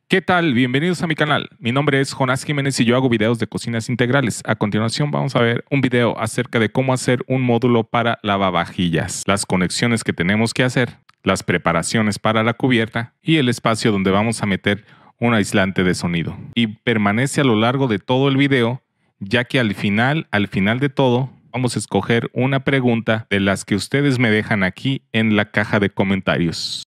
¿Qué tal? Bienvenidos a mi canal. Mi nombre es Jonás Jiménez y yo hago videos de cocinas integrales. A continuación vamos a ver un video acerca de cómo hacer un módulo para lavavajillas, las conexiones que tenemos que hacer, las preparaciones para la cubierta y el espacio donde vamos a meter un aislante de sonido. Y permanece a lo largo de todo el video, ya que al final de todo, vamos a escoger una pregunta de las que ustedes me dejan aquí en la caja de comentarios.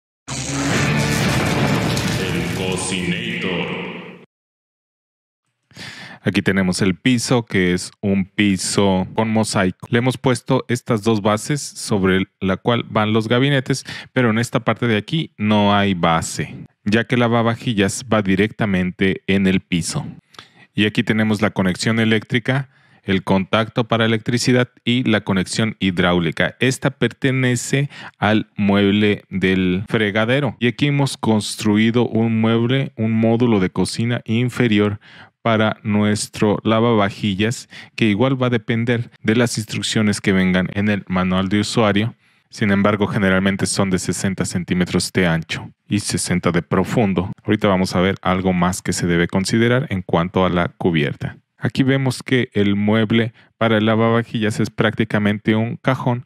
Aquí tenemos el piso, que es un piso con mosaico. Le hemos puesto estas dos bases sobre la cual van los gabinetes, pero en esta parte de aquí no hay base, ya que el lavavajillas va directamente en el piso. Y aquí tenemos la conexión eléctrica, el contacto para electricidad y la conexión hidráulica. Esta pertenece al mueble del fregadero. Y aquí hemos construido un mueble, un módulo de cocina inferior para nuestro lavavajillas, que igual va a depender de las instrucciones que vengan en el manual de usuario. Sin embargo, generalmente son de 60 centímetros de ancho y 60 de profundo. Ahorita vamos a ver algo más que se debe considerar en cuanto a la cubierta. Aquí vemos que el mueble para el lavavajillas es prácticamente un cajón,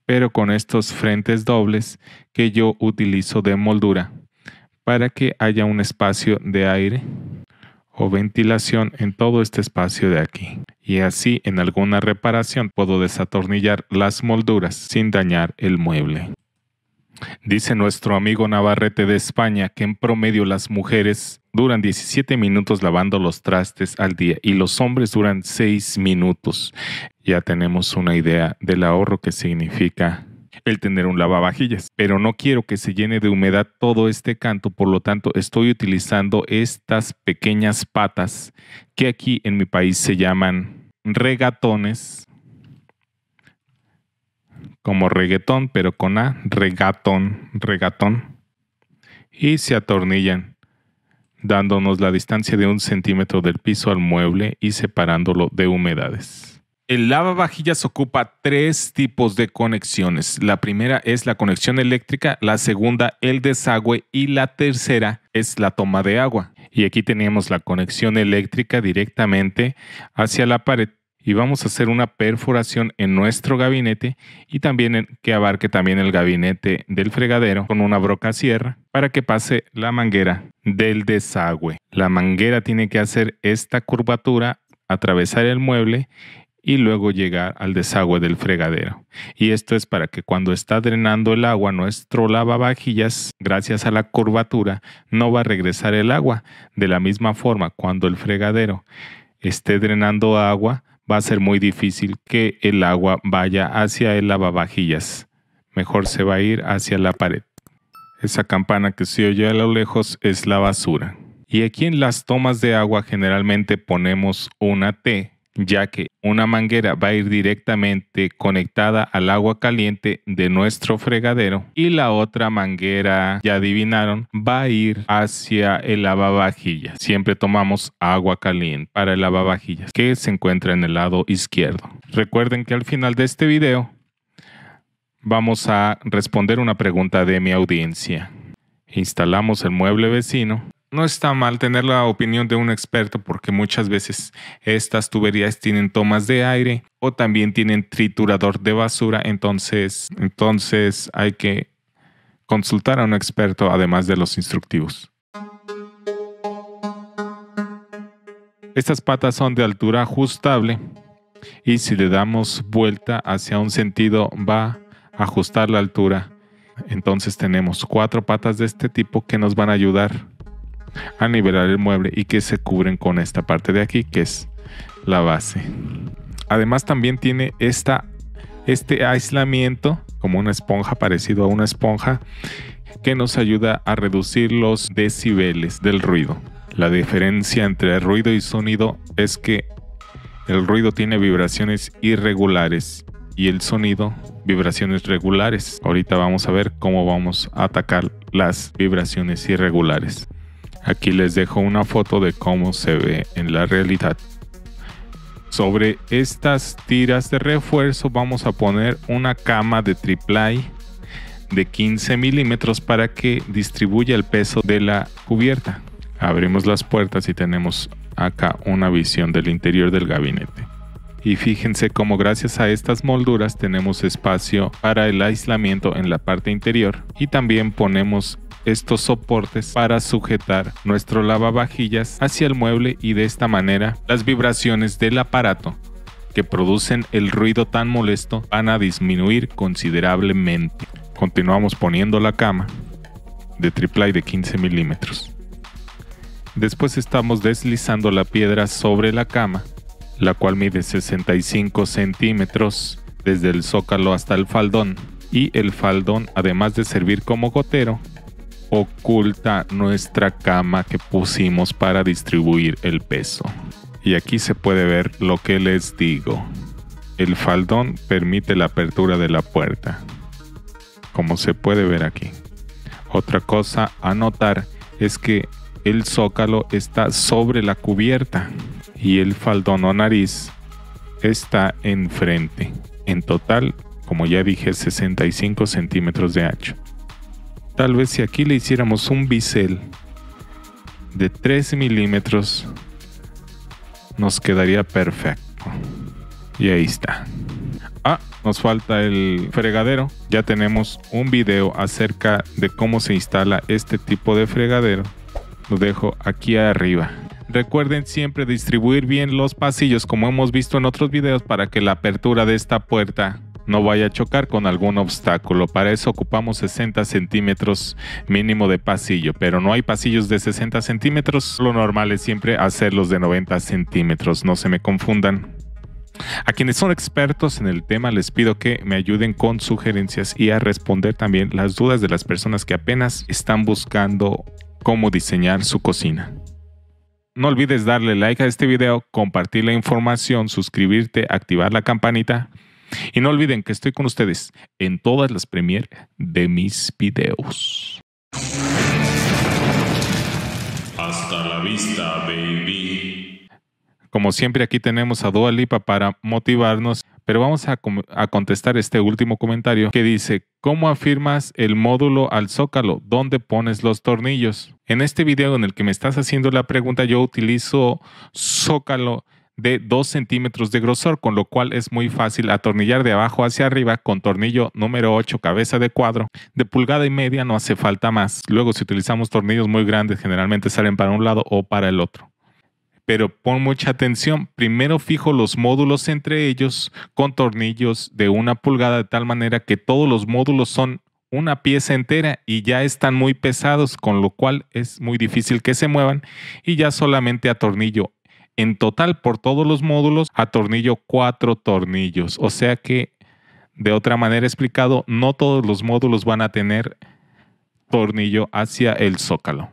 pero con estos frentes dobles que yo utilizo de moldura para que haya un espacio de aire o ventilación en todo este espacio de aquí. Y así en alguna reparación puedo desatornillar las molduras sin dañar el mueble. Dice nuestro amigo Navarrete de España que en promedio las mujeres duran 17 minutos lavando los trastes al día y los hombres duran 6 minutos. Ya tenemos una idea del ahorro que significa el tener un lavavajillas, pero no quiero que se llene de humedad todo este canto, por lo tanto estoy utilizando estas pequeñas patas que aquí en mi país se llaman regatones, como reggaetón, pero con A, regatón, y se atornillan, dándonos la distancia de 1 centímetro del piso al mueble y separándolo de humedades. El lavavajillas ocupa 3 tipos de conexiones. La primera es la conexión eléctrica, la segunda el desagüe y la tercera es la toma de agua. Y aquí tenemos la conexión eléctrica directamente hacia la pared y vamos a hacer una perforación en nuestro gabinete y también que abarque también el gabinete del fregadero con una broca sierra para que pase la manguera del desagüe. La manguera tiene que hacer esta curvatura, atravesar el mueble y luego llegar al desagüe del fregadero. Y esto es para que cuando está drenando el agua nuestro lavavajillas, gracias a la curvatura, no va a regresar el agua. De la misma forma, cuando el fregadero esté drenando agua, va a ser muy difícil que el agua vaya hacia el lavavajillas. Mejor se va a ir hacia la pared. Esa campana que se oye a lo lejos es la basura. Y aquí en las tomas de agua generalmente ponemos una T, ya que una manguera va a ir directamente conectada al agua caliente de nuestro fregadero y la otra manguera, ya adivinaron, va a ir hacia el lavavajillas. Siempre tomamos agua caliente para el lavavajillas, que se encuentra en el lado izquierdo. Recuerden que al final de este video vamos a responder una pregunta de mi audiencia. Instalamos el mueble vecino. No está mal tener la opinión de un experto porque muchas veces estas tuberías tienen tomas de aire o también tienen triturador de basura, entonces hay que consultar a un experto además de los instructivos. Estas patas son de altura ajustable y si le damos vuelta hacia un sentido va a ajustar la altura. Entonces tenemos 4 patas de este tipo que nos van a ayudar a nivelar el mueble y que se cubren con esta parte de aquí que es la base. Además también tiene este aislamiento como una esponja, parecido a una esponja, que nos ayuda a reducir los decibeles del ruido. La diferencia entre ruido y sonido es que el ruido tiene vibraciones irregulares y el sonido vibraciones regulares. Ahorita vamos a ver cómo vamos a atacar las vibraciones irregulares. Aquí les dejo una foto de cómo se ve en la realidad. Sobre estas tiras de refuerzo vamos a poner una cama de triplay de 15 milímetros para que distribuya el peso de la cubierta. Abrimos las puertas y tenemos acá una visión del interior del gabinete. Y fíjense cómo gracias a estas molduras tenemos espacio para el aislamiento en la parte interior, y también ponemos estos soportes para sujetar nuestro lavavajillas hacia el mueble, y de esta manera las vibraciones del aparato que producen el ruido tan molesto van a disminuir considerablemente. Continuamos poniendo la cama de triplay de 15 milímetros. Después estamos deslizando la piedra sobre la cama, la cual mide 65 centímetros desde el zócalo hasta el faldón, y el faldón, además de servir como gotero, oculta nuestra cama que pusimos para distribuir el peso. Y aquí se puede ver lo que les digo. El faldón permite la apertura de la puerta, como se puede ver aquí. Otra cosa a notar es que el zócalo está sobre la cubierta y el faldón o nariz está enfrente. En total, como ya dije, 65 centímetros de ancho. Tal vez si aquí le hiciéramos un bisel de 3 milímetros, nos quedaría perfecto. Y ahí está. Nos falta el fregadero. Ya tenemos un video acerca de cómo se instala este tipo de fregadero. Lo dejo aquí arriba. Recuerden siempre distribuir bien los pasillos, como hemos visto en otros videos, para que la apertura de esta puerta no vaya a chocar con algún obstáculo. Para eso ocupamos 60 centímetros mínimo de pasillo, pero no hay pasillos de 60 centímetros. Lo normal es siempre hacerlos de 90 centímetros, no se me confundan. A quienes son expertos en el tema les pido que me ayuden con sugerencias y a responder también las dudas de las personas que apenas están buscando cómo diseñar su cocina. No olvides darle like a este video, compartir la información, suscribirte, activar la campanita. Y no olviden que estoy con ustedes en todas las premieres de mis videos. Hasta la vista, baby. Como siempre, aquí tenemos a Dua Lipa para motivarnos, pero vamos a contestar este último comentario que dice: ¿cómo afirmas el módulo al zócalo? ¿Dónde pones los tornillos? En este video en el que me estás haciendo la pregunta, yo utilizo zócalo de 2 centímetros de grosor, con lo cual es muy fácil atornillar de abajo hacia arriba con tornillo número 8, cabeza de cuadro. De pulgada y media no hace falta más. Luego, si utilizamos tornillos muy grandes, generalmente salen para un lado o para el otro. Pero pon mucha atención, primero fijo los módulos entre ellos con tornillos de 1 pulgada, de tal manera que todos los módulos son una pieza entera y ya están muy pesados, con lo cual es muy difícil que se muevan, y ya solamente atornillo. En total, por todos los módulos, atornillo 4 tornillos. O sea que, de otra manera explicado, no todos los módulos van a tener tornillo hacia el zócalo.